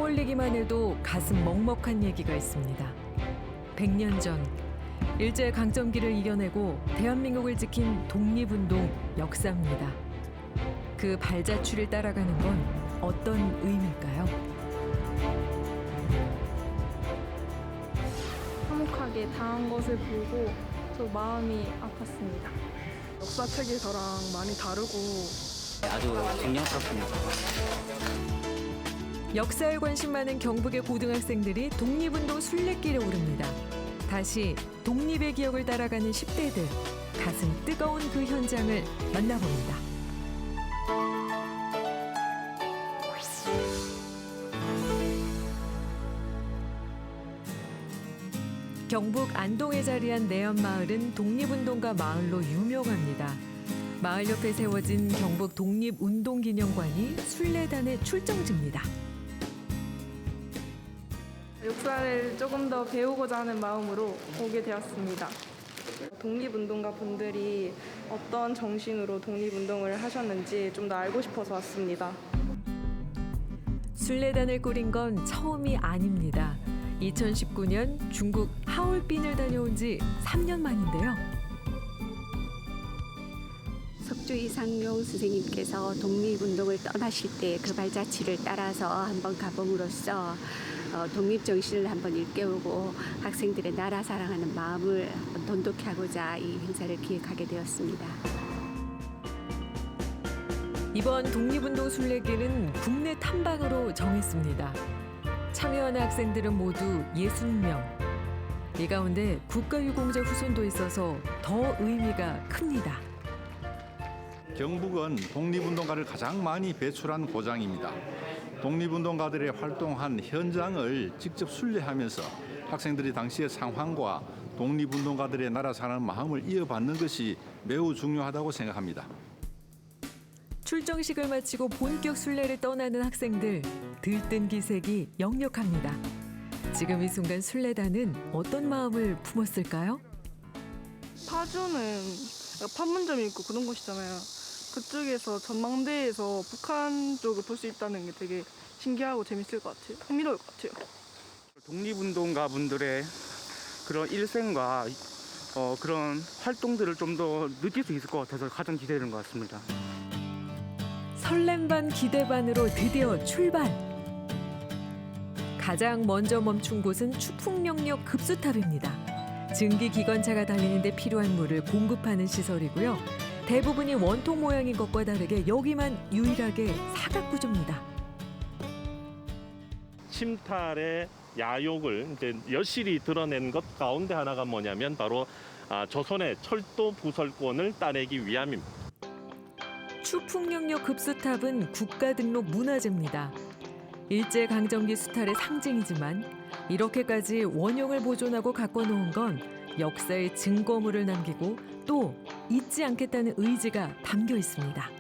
떠올리기만 해도 가슴 먹먹한 얘기가 있습니다. 100년 전 일제강점기를 이겨내고 대한민국을 지킨 독립운동 역사입니다. 그 발자취를 따라가는 건 어떤 의미일까요? 화목하게 당한 것을 보고 좀 마음이 아팠습니다. 역사책이 저랑 많이 다르고 아주 존경스럽습니다. 역사에 관심 많은 경북의 고등학생들이 독립운동 순례길에 오릅니다. 다시 독립의 기억을 따라가는 10대들, 가슴 뜨거운 그 현장을 만나봅니다. 경북 안동에 자리한 내연마을은 독립운동가 마을로 유명합니다. 마을 옆에 세워진 경북 독립운동기념관이 순례단의 출정지입니다. 역사를 조금 더 배우고자 하는 마음으로 오게 되었습니다. 독립운동가 분들이 어떤 정신으로 독립운동을 하셨는지 좀 더 알고 싶어서 왔습니다. 순례단을 꾸린 건 처음이 아닙니다. 2019년 중국 하얼빈을 다녀온 지 3년 만인데요. 석주 이상용 선생님께서 독립운동을 떠나실 때 그 발자취를 따라서 한번 가봄으로써 독립정신을 한번 일깨우고 학생들의 나라 사랑하는 마음을 돈독히 하고자 이 행사를 기획하게 되었습니다. 이번 독립운동 순례길은 국내 탐방으로 정했습니다. 참여하는 학생들은 모두 60명. 이 가운데 국가유공자 후손도 있어서 더 의미가 큽니다. 경북은 독립운동가를 가장 많이 배출한 고장입니다. 독립운동가들의 활동한 현장을 직접 순례하면서 학생들이 당시의 상황과 독립운동가들의 나라 사랑하는 마음을 이어받는 것이 매우 중요하다고 생각합니다. 출정식을 마치고 본격 순례를 떠나는 학생들, 들뜬 기색이 역력합니다. 지금 이 순간 순례단은 어떤 마음을 품었을까요? 파주는 판문점 있고 그런 곳이잖아요. 그쪽에서 전망대에서 북한 쪽을 볼 수 있다는 게 되게 신기하고 재밌을 것 같아요. 흥미로울 것 같아요. 독립운동가 분들의 그런 일생과 그런 활동들을 좀 더 느낄 수 있을 것 같아서 가장 기대되는 것 같습니다. 설렘 반 기대 반으로 드디어 출발! 가장 먼저 멈춘 곳은 추풍령역 급수탑입니다. 증기 기관차가 달리는데 필요한 물을 공급하는 시설이고요. 대부분이 원통 모양인 것과 다르게 여기만 유일하게 사각구조입니다. 침탈의 야욕을 이제 여실히 드러낸 것 가운데 하나가 뭐냐면 바로 조선의 철도 부설권을 따내기 위함입니다. 추풍령역 급수탑은 국가등록 문화재입니다. 일제강점기 수탈의 상징이지만 이렇게까지 원형을 보존하고 가꿔놓은 건 역사의 증거물을 남기고 또 잊지 않겠다는 의지가 담겨 있습니다.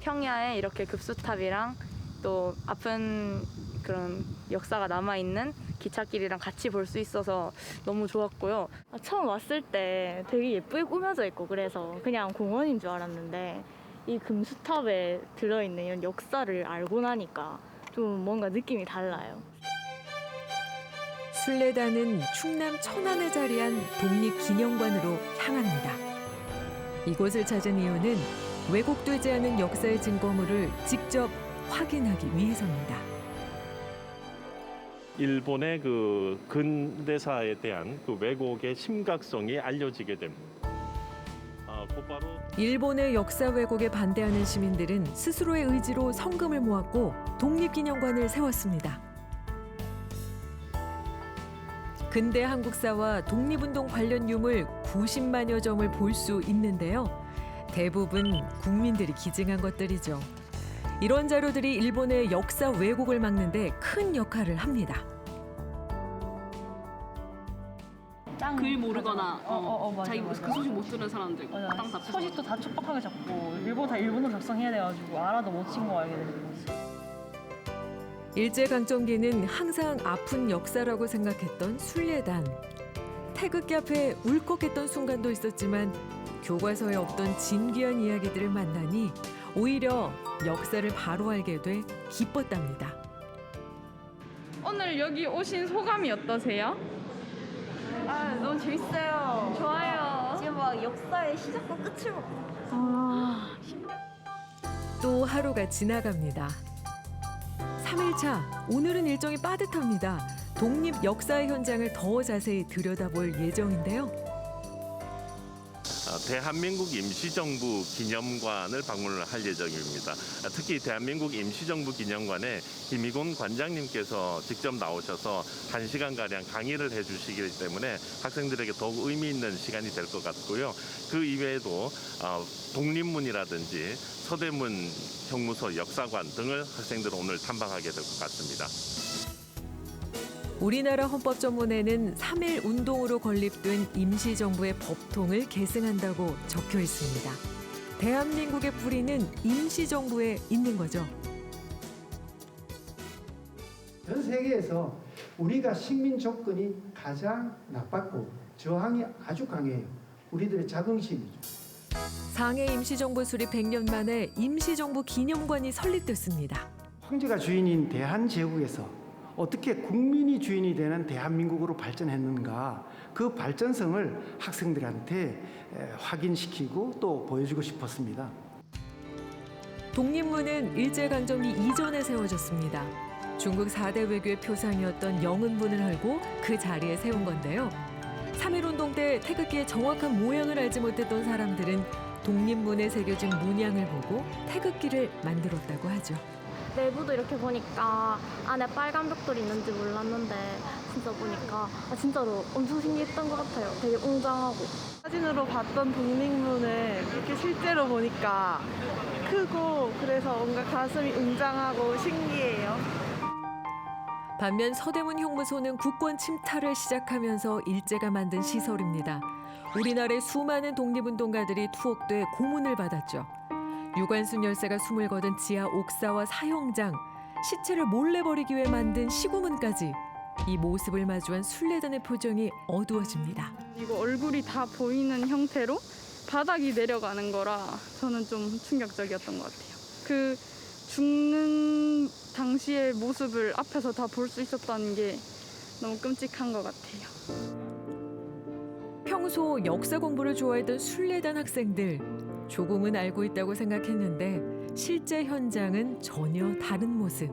평야에 이렇게 급수탑이랑 또 아픈 그런 역사가 남아있는 기찻길이랑 같이 볼 수 있어서 너무 좋았고요. 처음 왔을 때 되게 예쁘게 꾸며져 있고 그래서 그냥 공원인 줄 알았는데 이 금수탑에 들어있는 이런 역사를 알고 나니까 좀 뭔가 느낌이 달라요. 순례단은 충남 천안에 자리한 독립기념관으로 향합니다. 이곳을 찾은 이유는 왜곡되지 않은 역사의 증거물을 직접 확인하기 위해서입니다. 일본의 그 근대사에 대한 그 왜곡의 심각성이 알려지게 됩니다. 곧바로 일본의 역사 왜곡에 반대하는 시민들은 스스로의 의지로 성금을 모았고 독립기념관을 세웠습니다. 근대 한국사와 독립운동 관련 유물 90만여 점을 볼 수 있는데요. 대부분 국민들이 기증한 것들이죠. 이런 자료들이 일본의 역사 왜곡을 막는 데 큰 역할을 합니다. 글 모르거나 맞아, 자기 맞아. 그 소식 못 들은 사람들 땅 다 서식도 다 촉박하게 잡고 일본 다 일본어로 작성해야 돼가지고 알아도 못 친 거 알게 되는 거지. 일제강점기는 항상 아픈 역사라고 생각했던 순례단. 태극기 앞에 울컥했던 순간도 있었지만 교과서에 없던 진귀한 이야기들을 만나니 오히려 역사를 바로 알게 돼 기뻤답니다. 오늘 여기 오신 소감이 어떠세요? 아, 너무 재밌어요. 좋아요. 지금 막 역사의 시작과 끝을 또 하루가 지나갑니다. 3일차, 오늘은 일정이 빠듯합니다. 독립 역사의 현장을 더 자세히 들여다볼 예정인데요. 대한민국 임시정부 기념관을 방문을 할 예정입니다. 특히 대한민국 임시정부 기념관에 김희곤 관장님께서 직접 나오셔서 1시간가량 강의를 해주시기 때문에 학생들에게 더욱 의미 있는 시간이 될 것 같고요. 그 이외에도 독립문이라든지 서대문 형무소 역사관 등을 학생들은 오늘 탐방하게 될 것 같습니다. 우리나라 헌법전문에는 3.1 운동으로 건립된 임시정부의 법통을 계승한다고 적혀 있습니다. 대한민국의 뿌리는 임시정부에 있는 거죠. 전 세계에서 우리가 식민 조건이 가장 나빴고 저항이 아주 강해요. 우리들의 자긍심이죠. 상해 임시정부 수립 100년 만에 임시정부 기념관이 설립됐습니다. 황제가 주인인 대한제국에서 어떻게 국민이 주인이 되는 대한민국으로 발전했는가, 그 발전성을 학생들한테 확인시키고 또 보여주고 싶었습니다. 독립문은 일제강점기 이전에 세워졌습니다. 중국 4대 외교의 표상이었던 영은문을 헐고 그 자리에 세운 건데요. 3.1운동 때 태극기의 정확한 모양을 알지 못했던 사람들은 독립문에 새겨진 문양을 보고 태극기를 만들었다고 하죠. 내부도 이렇게 보니까 안에 빨간 벽돌이 있는지 몰랐는데 진짜 보니까 진짜로 엄청 신기했던 것 같아요. 되게 웅장하고. 사진으로 봤던 독립문을 이렇게 실제로 보니까 크고 그래서 뭔가 가슴이 웅장하고 신기해요. 반면 서대문 형무소는 국권 침탈을 시작하면서 일제가 만든 시설입니다. 우리나라의 수많은 독립운동가들이 투옥돼 고문을 받았죠. 유관순 열사가 숨을 거둔 지하 옥사와 사형장, 시체를 몰래 버리기 위해 만든 시구문까지 이 모습을 마주한 순례단의 표정이 어두워집니다. 이거 얼굴이 다 보이는 형태로 바닥이 내려가는 거라 저는 좀 충격적이었던 것 같아요. 그 죽는 당시의 모습을 앞에서 다 볼 수 있었다는 게 너무 끔찍한 것 같아요. 평소 역사 공부를 좋아했던 순례단 학생들, 조금은 알고 있다고 생각했는데 실제 현장은 전혀 다른 모습.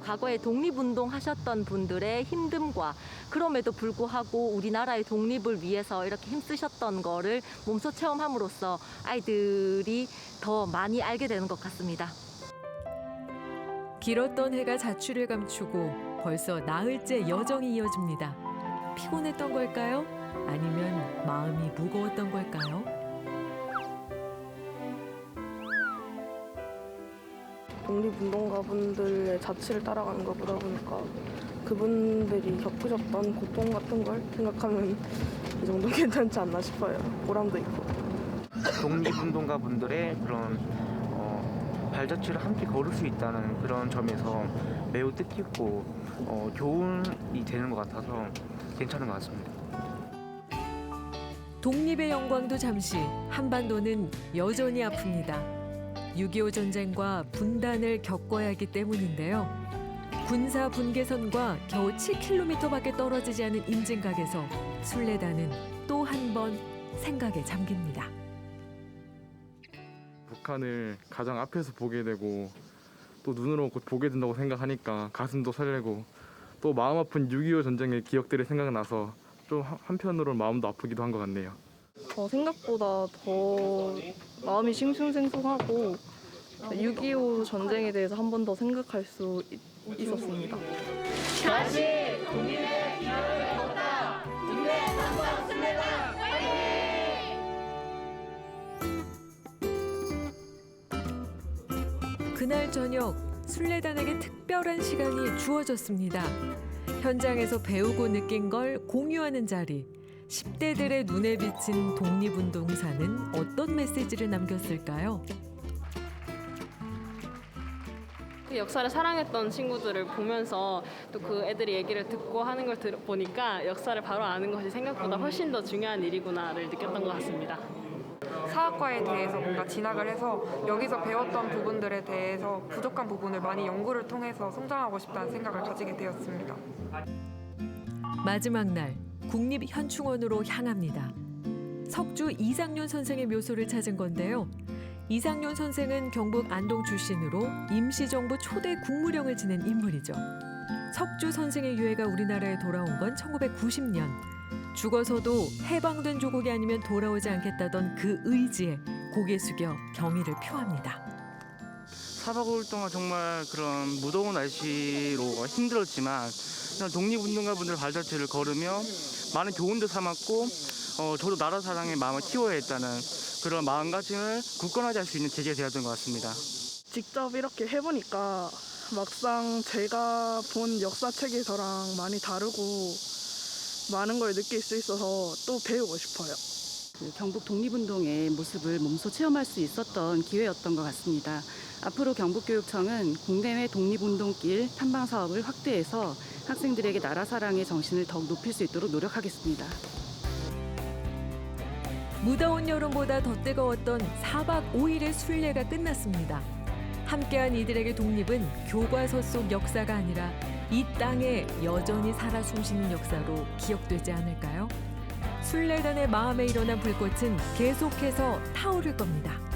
과거에 독립운동 하셨던 분들의 힘듦과 그럼에도 불구하고 우리나라의 독립을 위해서 이렇게 힘쓰셨던 거를 몸소 체험함으로써 아이들이 더 많이 알게 되는 것 같습니다. 길었던 해가 자취를 감추고 벌써 나흘째 여정이 이어집니다. 피곤했던 걸까요? 아니면 마음이 무거웠던 걸까요? 독립운동가분들의 자취를 따라가는 거 보다 보니까 그분들이 겪으셨던 고통 같은 걸 생각하면 이 정도 괜찮지 않나 싶어요. 보람도 있고. 독립운동가 분들의 그런 발자취를 함께 걸을 수 있다는 그런 점에서 매우 뜻깊고 교훈이 되는 것 같아서 괜찮은 것 같습니다. 독립의 영광도 잠시, 한반도는 여전히 아픕니다. 6.25 전쟁과 분단을 겪어야 하기 때문인데요. 군사 분계선과 겨우 7km밖에 떨어지지 않은 임진각에서 순례단은 또 한 번 생각에 잠깁니다. 북한을 가장 앞에서 보게 되고 또 눈으로 곧 보게 된다고 생각하니까 가슴도 설레고 또 마음 아픈 6.25 전쟁의 기억들이 생각나서 좀 한편으로는 마음도 아프기도 한 것 같네요. 생각보다 더 마음이 싱숭생숭하고 6.25 전쟁에 대해서 한 번 더 생각할 수 있었습니다. 다시 독립의 기회를 얻다. 국내 당방 순례단 화이팅! 그날 저녁 순례단에게 특별한 시간이 주어졌습니다. 현장에서 배우고 느낀 걸 공유하는 자리. 10대들의 눈에 비친 독립운동사는 어떤 메시지를 남겼을까요? 역사를 사랑했던 친구들을 보면서 또 그 애들이 얘기를 듣고 하는 걸 보니까 역사를 바로 아는 것이 생각보다 훨씬 더 중요한 일이구나를 느꼈던 것 같습니다. 사학과에 대해서 뭔가 진학을 해서 여기서 배웠던 부분들에 대해서 부족한 부분을 많이 연구를 통해서 성장하고 싶다는 생각을 가지게 되었습니다. 마지막 날 국립현충원으로 향합니다. 석주 이상륜 선생의 묘소를 찾은 건데요. 이상륜 선생은 경북 안동 출신으로 임시정부 초대 국무령을 지낸 인물이죠. 석주 선생의 유해가 우리나라에 돌아온 건 1990년. 죽어서도 해방된 조국이 아니면 돌아오지 않겠다던 그 의지에 고개 숙여 경의를 표합니다. 4박 5일 동안 정말 그런 무더운 날씨로 힘들었지만 독립운동가분들 발자취를 걸으며 많은 교훈도 삼았고 저도 나라 사랑의 마음을 키워야 했다는 그런 마음가짐을 굳건하게 할 수 있는 계기가 되었던 것 같습니다. 직접 이렇게 해보니까 막상 제가 본 역사책에서랑 많이 다르고 많은 걸 느낄 수 있어서 또 배우고 싶어요. 경북 독립운동의 모습을 몸소 체험할 수 있었던 기회였던 것 같습니다. 앞으로 경북교육청은 국내외 독립운동길 탐방 사업을 확대해서 학생들에게 나라 사랑의 정신을 더욱 높일 수 있도록 노력하겠습니다. 무더운 여름보다 더 뜨거웠던 4박 5일의 순례가 끝났습니다. 함께한 이들에게 독립은 교과서 속 역사가 아니라 이 땅에 여전히 살아 숨쉬는 역사로 기억되지 않을까요? 순례단의 마음에 일어난 불꽃은 계속해서 타오를 겁니다.